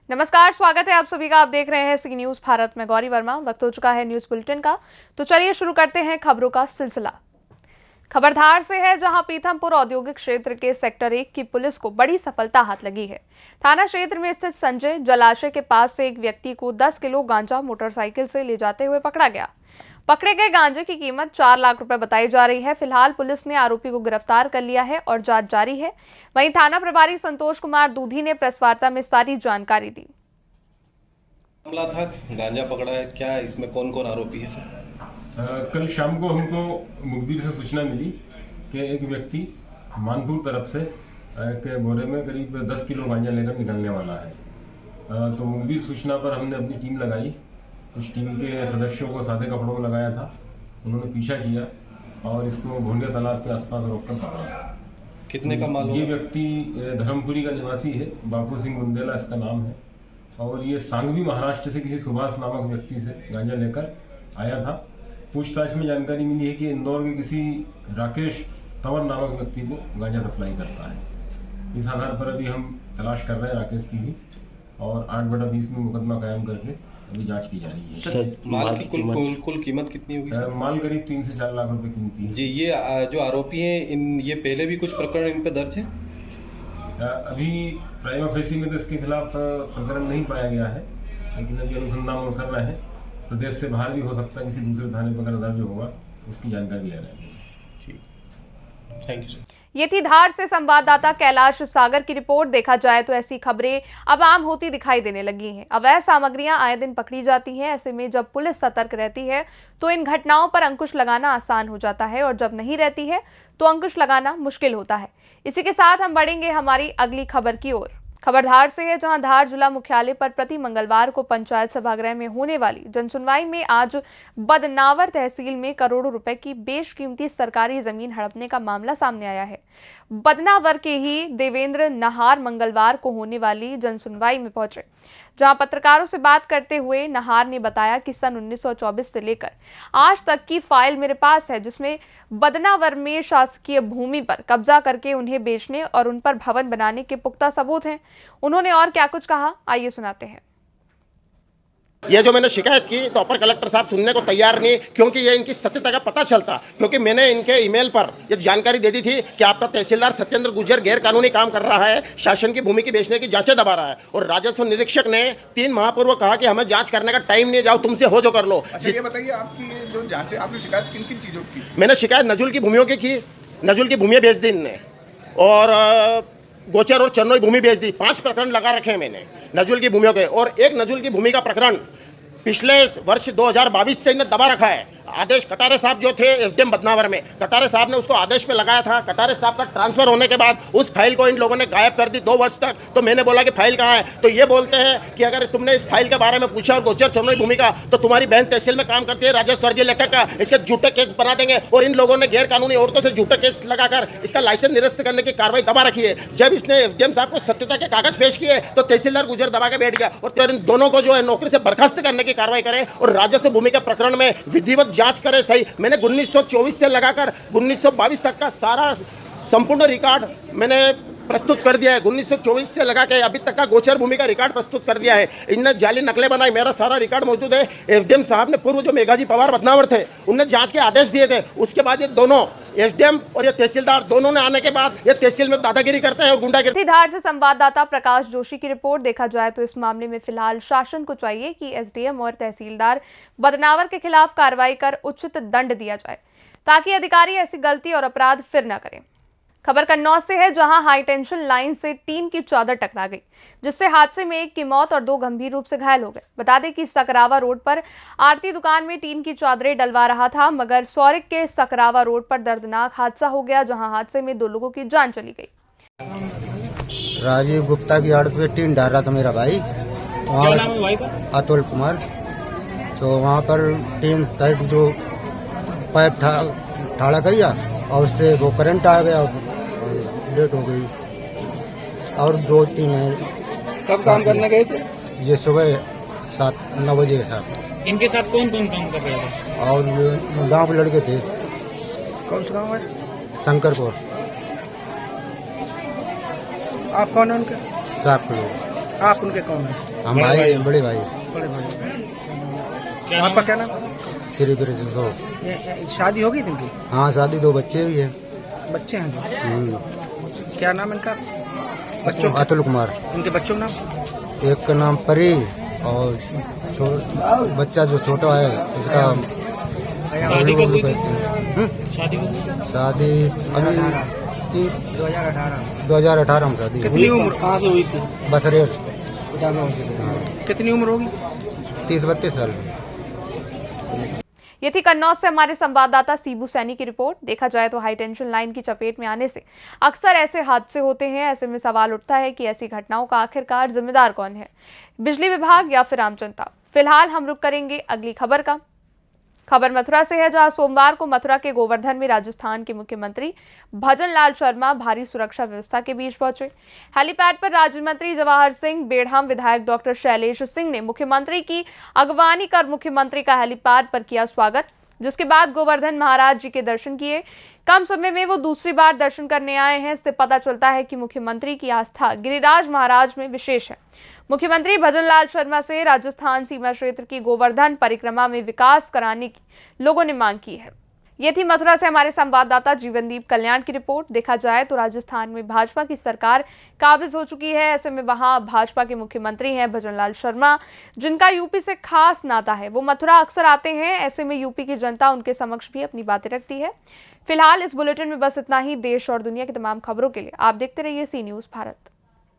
नमस्कार, स्वागत है आप सभी का। आप देख रहे हैं सी न्यूज भारत में गौरी वर्मा। वक्त हो चुका है न्यूज बुलेटिन का, तो चलिए शुरू करते हैं खबरों का सिलसिला। खबर धार से है, जहां पीथमपुर औद्योगिक क्षेत्र के सेक्टर 1 की पुलिस को बड़ी सफलता हाथ लगी है। थाना क्षेत्र में स्थित संजय जलाशय के पास से एक व्यक्ति को 10 किलो गांजा मोटरसाइकिल से ले जाते हुए पकड़ा गया। पकड़े गए गांजे की कीमत 4 लाख रुपए बताई जा रही है। फिलहाल पुलिस ने आरोपी को गिरफ्तार कर लिया है और जांच जारी है। वहीं थाना प्रभारी संतोष कुमार दूधी ने प्रेस वार्ता में सारी जानकारी दी। मामला था, गांजा पकड़ा है, क्या इसमें कौन कौन आरोपी है सर? कल शाम को हमको मुखबिर से सूचना मिली कि एक व्यक्ति मानपुर तरफ से के बोरे में करीब 10 किलो गांजा लेकर निकलने वाला है। तो मुखबिर सूचना पर हमने अपनी टीम लगाई। कुछ टीम के सदस्यों को सादे कपड़ों में लगाया था, उन्होंने पीछा किया और इसको भोंडिया तालाब के आसपास रोककर पकड़ा। कितने का मालूम? ये व्यक्ति धर्मपुरी का निवासी है, बापू सिंह बुंदेला इसका नाम है, और ये सांगवी महाराष्ट्र से किसी सुभाष नामक व्यक्ति से गांजा लेकर आया था। पूछताछ में जानकारी मिली है कि इंदौर के किसी राकेश तंवर नामक व्यक्ति को गांजा सप्लाई करता है। इस आधार पर अभी हम तलाश कर रहे हैं राकेश की भी, और 8/20 में मुकदमा कायम करके अभी जांच की जा रही है। सर, माल की कुल कीमत कितनी होगी? माल करीब 3 से 4 लाख रुपए कीमती है। जी, ये जो आरोपी हैं, ये पहले भी कुछ प्रकरण इन पे दर्ज है? अभी प्राइमा फेसी में तो इसके खिलाफ प्रकरण नहीं पाया गया है, लेकिन अभी अनुसंधान कर रहे हैं। प्रदेश से बाहर भी हो सकता है, किसी दूसरे थाने पर अगर दर्ज होगा उसकी जानकारी ले रहे हैं। Thank you sir. ये थी धार से संवाददाता कैलाश सागर की रिपोर्ट। देखा जाए तो ऐसी खबरें अब आम होती दिखाई देने लगी हैं। अवैध सामग्रियां आए दिन पकड़ी जाती हैं। ऐसे में जब पुलिस सतर्क रहती है तो इन घटनाओं पर अंकुश लगाना आसान हो जाता है, और जब नहीं रहती है तो अंकुश लगाना मुश्किल होता है। इसी के साथ हम बढ़ेंगे हमारी अगली खबर की ओर। खबर धार से है, जहां धार जिला मुख्यालय पर प्रति मंगलवार को पंचायत सभागृह में होने वाली जनसुनवाई में आज बदनावर तहसील में करोड़ों रुपए की बेशकीमती सरकारी जमीन हड़पने का मामला सामने आया है। बदनावर के ही देवेंद्र नहार मंगलवार को होने वाली जनसुनवाई में पहुंचे, जहां पत्रकारों से बात करते हुए नहार ने बताया कि सन 1924 से लेकर आज तक की फाइल मेरे पास है, जिसमें बदनावर में शासकीय भूमि पर कब्जा करके उन्हें बेचने और उन पर भवन बनाने के पुख्ता सबूत हैं। उन्होंने और क्या कुछ कहा, आइए सुनाते हैं। ये जो मैंने शिकायत की तो अपर कलेक्टर साहब सुनने को तैयार नहीं, क्योंकि ये इनकी सत्यता का पता चलता, क्योंकि मैंने इनके ईमेल पर ये जानकारी दे दी थी कि आपका तहसीलदार सत्येंद्र गुर्जर गैर कानूनी काम कर रहा है, शासन की भूमि की बेचने की जांचें दबा रहा है। और राजस्व निरीक्षक ने 3 माह पूर्व कहा कि हमें जांच करने का टाइम नहीं, जाओ तुमसे हो जो कर लो। ये बताइए, आपकी जो जांच है, आपने शिकायत किन किन चीज़ों की? मैंने शिकायत नजुल की भूमियों की, नजुल की भूमियाँ बेच दी इनने, और गोचर और चन्नोई भूमि बेच दी। 5 प्रकरण लगा रखे हैं मैंने नजुल की भूमियों के, और एक नजुल की भूमि का प्रकरण पिछले वर्ष 2022 से इन्हें दबा रखा है। आदेश कटारे साहब जो थे एफडीएम बदनावर में, कटारे साहब ने उसको आदेश पे लगाया था। कटारे साहब का ट्रांसफर होने के बाद उस फाइल को इन लोगों ने गायब कर दी 2 वर्ष तक। तो मैंने बोला कि फाइल कहाँ है, तो ये बोलते हैं कि अगर तुमने इस फाइल के बारे में पूछा और गोचर चन्नोई भूमि का, तो तुम्हारी बहन तहसील में काम करती है राजस्व अर्जी लेखक का, इसके झूठे केस बना देंगे। और इन लोगों ने गैर कानूनी औरतों से झूठे केस लगाकर इसका लाइसेंस निरस्त करने की कार्रवाई दबा रखी है। जब इसने एफडीएम साहब को सत्यता के कागज पेश किए तो तहसीलदार गुर्जर दबा के बैठ गया, और इन दोनों को जो है नौकरी से बर्खास्त करने की कार्रवाई करे और राजस्व भूमि के प्रकरण में विधिवत जांच करे। सही, मैंने 1924 से लगाकर 1922 तक का सारा संपूर्ण रिकॉर्ड मैंने प्रस्तुत कर दिया है। 1924 से लगा के अभी तक का गोचर भूमि का रिकॉर्ड प्रस्तुत कर दिया है। इनने जाली नकलें बनाई, मेरा सारा रिकॉर्ड मौजूद है। एफडीएम साहब ने पूर्व जो मेघाजी पवार बदनावर थे, उनने जांच के आदेश दिए थे। उसके बाद ये दोनों एसडीएम और ये तहसीलदार दोनों ने आने के बाद ये तहसील में दादागिरी करते हैं और गुंडागिरी। धार से संवाददाता प्रकाश जोशी की रिपोर्ट। देखा जाए तो इस मामले में फिलहाल शासन को चाहिए कि एसडीएम और तहसीलदार बदनावर के खिलाफ कार्रवाई कर उचित दंड दिया जाए, ताकि अधिकारी ऐसी गलती और अपराध फिर न करें। खबर कन्नौज से है, जहां हाई टेंशन लाइन से टीन की चादर टकरा गई, जिससे हादसे में 1 की मौत और 2 गंभीर रूप से घायल हो गए। बता दें कि सकरावा रोड पर आरती दुकान में टीन की चादरें डलवा रहा था, मगर सौरिक के सकरावा रोड पर दर्दनाक हादसा हो गया, जहां हादसे में 2 लोगों की जान चली गई। राजीव गुप्ता की आड़त पे टीन डाल रहा था मेरा भाई, क्या नाम है भाई का? अतुल कुमार। तो वहाँ पर टीन साइड जो पाइप ठाड़ा किया और उससे वो करंट आ गया और डेट हो गई। और 2-3 है। कब काम करने गए थे? ये सुबह 7-9 बजे था। इनके साथ कौन कौन काम कर रहा था? और गाँव के लड़के थे। कौन सा गाँव है? शंकरपुर। आप कौन है उनके? साहब के लोग। आप उनके कौन हैं? हम भाई बड़े भाई बड़े भाई। क्या आपका नाम क्या नाम? श्री ब्रज तो शादी होगी इनकी? हाँ शादी 2 बच्चे भी हैं। बच्चे हैं जो? क्या नाम इनका? बच्चों अतुल कुमार, इनके बच्चों का नाम? एक का नाम परी और बच्चा जो छोटा है उसका शादी कब हुई थी? शादी कब हुई? शादी अभी 2018 में शादी कितनी उम्र कहाँ से हुई थी? बसरेर कितनी उम्र होगी? 30-32 साल। ये थी कन्नौज से हमारे संवाददाता सीबू सैनी की रिपोर्ट। देखा जाए तो हाई टेंशन लाइन की चपेट में आने से अक्सर ऐसे हादसे होते हैं। ऐसे में सवाल उठता है कि ऐसी घटनाओं का आखिरकार जिम्मेदार कौन है, बिजली विभाग या फिर आम जनता। फिलहाल हम रुक करेंगे अगली खबर का। खबर मथुरा से है, जहां सोमवार को मथुरा के गोवर्धन में राजस्थान के मुख्यमंत्री भजन लाल शर्मा भारी सुरक्षा व्यवस्था के बीच पहुंचे। हेलीपैड पर राज्य मंत्री जवाहर सिंह, बेढ़ाम विधायक डॉक्टर शैलेश सिंह ने मुख्यमंत्री की अगवानी कर मुख्यमंत्री का हेलीपैड पर किया स्वागत, जिसके बाद गोवर्धन महाराज जी के दर्शन किए। कम समय में वो दूसरी बार दर्शन करने आए हैं। इससे पता चलता है कि मुख्यमंत्री की आस्था गिरिराज महाराज में विशेष है। मुख्यमंत्री भजन लाल शर्मा से राजस्थान सीमा क्षेत्र की गोवर्धन परिक्रमा में विकास कराने की लोगों ने मांग की है। ये थी मथुरा से हमारे संवाददाता जीवनदीप कल्याण की रिपोर्ट। देखा जाए तो राजस्थान में भाजपा की सरकार काबिज हो चुकी है। ऐसे में वहां भाजपा के मुख्यमंत्री हैं भजन लाल शर्मा, जिनका यूपी से खास नाता है। वो मथुरा अक्सर आते हैं। ऐसे में यूपी की जनता उनके समक्ष भी अपनी बातें रखती है। फिलहाल इस बुलेटिन में बस इतना ही। देश और दुनिया की तमाम खबरों के लिए आप देखते रहिए सी न्यूज़ भारत।